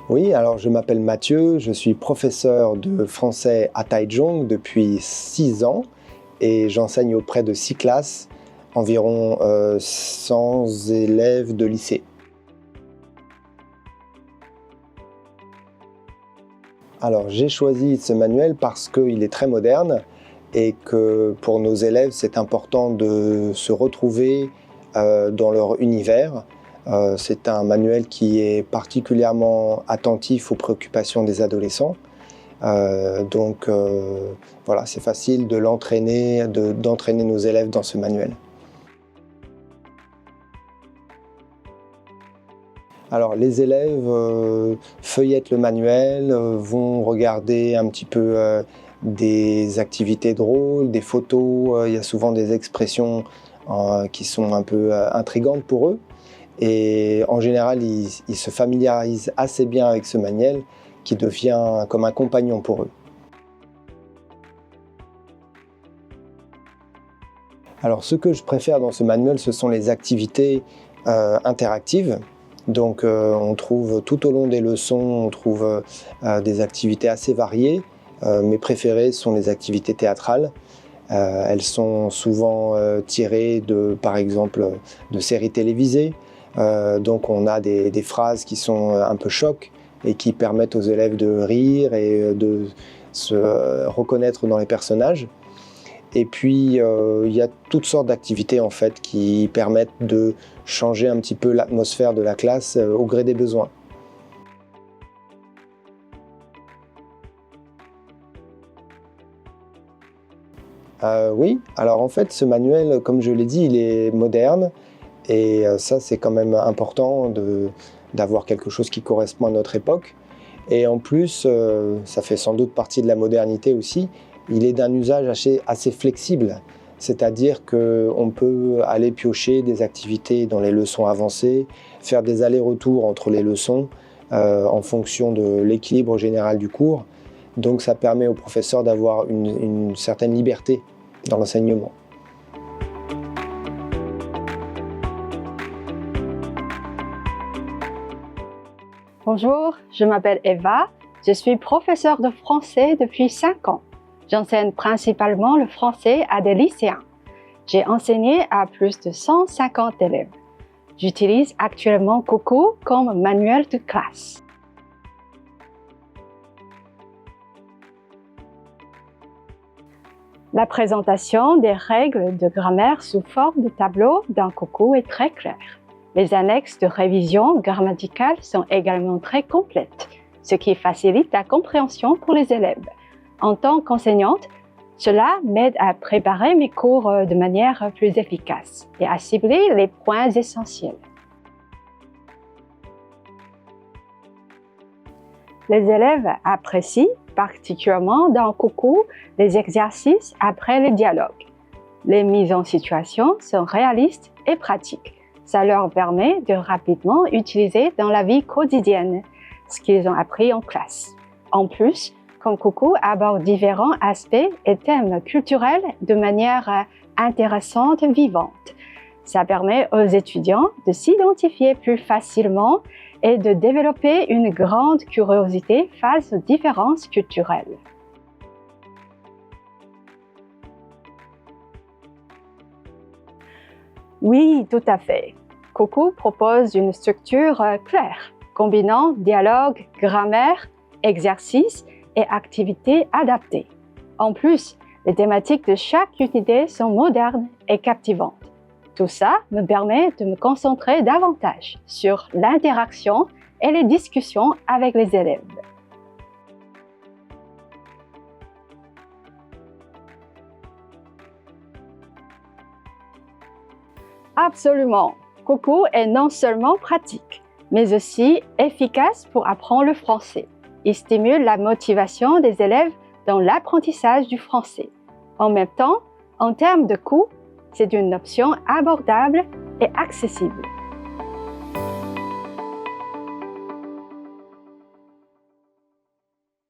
Oui, alors je m'appelle Mathieu, je suis professeur de français à Taichung depuis 6 ans et j'enseigne auprès de 6 classes, environ 100 élèves de lycée. Alors j'ai choisi ce manuel parce qu'il est très moderne et que pour nos élèves c'est important de se retrouver dans leur univers. C'est un manuel qui est particulièrement attentif aux préoccupations des adolescents. Voilà, c'est facile de d'entraîner nos élèves dans ce manuel. Alors les élèves feuillettent le manuel, vont regarder un petit peu des activités drôles, des photos, il y a souvent des expressions qui sont un peu intrigantes pour eux. Et en général, ils se familiarisent assez bien avec ce manuel qui devient comme un compagnon pour eux. Alors ce que je préfère dans ce manuel, ce sont les activités interactives. Donc on trouve tout au long des leçons, on trouve des activités assez variées. Mes préférées sont les activités théâtrales. Elles sont souvent tirées par exemple, de séries télévisées. Donc on a des phrases qui sont un peu chocs et qui permettent aux élèves de rire et de se reconnaître dans les personnages. Et puis il y a toutes sortes d'activités en fait qui permettent de changer un petit peu l'atmosphère de la classe au gré des besoins. Oui, alors en fait ce manuel, comme je l'ai dit, il est moderne et ça c'est quand même important d'avoir quelque chose qui correspond à notre époque. Et en plus, ça fait sans doute partie de la modernité aussi, il est d'un usage assez flexible. C'est-à-dire qu'on peut aller piocher des activités dans les leçons avancées, faire des allers-retours entre les leçons en fonction de l'équilibre général du cours. Donc ça permet aux professeurs d'avoir une certaine liberté dans l'enseignement. Bonjour, je m'appelle Eva, je suis professeure de français depuis 5 ans. J'enseigne principalement le français à des lycéens. J'ai enseigné à plus de 150 élèves. J'utilise actuellement Coco comme manuel de classe. La présentation des règles de grammaire sous forme de tableau dans Coco est très claire. Les annexes de révision grammaticale sont également très complètes, ce qui facilite la compréhension pour les élèves. En tant qu'enseignante, cela m'aide à préparer mes cours de manière plus efficace et à cibler les points essentiels. Les élèves apprécient particulièrement dans Coco les exercices après les dialogues. Les mises en situation sont réalistes et pratiques. Ça leur permet de rapidement utiliser dans la vie quotidienne ce qu'ils ont appris en classe. En plus, comme Coco aborde différents aspects et thèmes culturels de manière intéressante et vivante. Ça permet aux étudiants de s'identifier plus facilement et de développer une grande curiosité face aux différences culturelles. Oui, tout à fait. Coco propose une structure claire, combinant dialogue, grammaire, exercices et activités adaptées. En plus, les thématiques de chaque unité sont modernes et captivantes. Tout ça me permet de me concentrer davantage sur l'interaction et les discussions avec les élèves. Absolument! Coco est non seulement pratique, mais aussi efficace pour apprendre le français. Il stimule la motivation des élèves dans l'apprentissage du français. En même temps, en termes de coût, c'est une option abordable et accessible.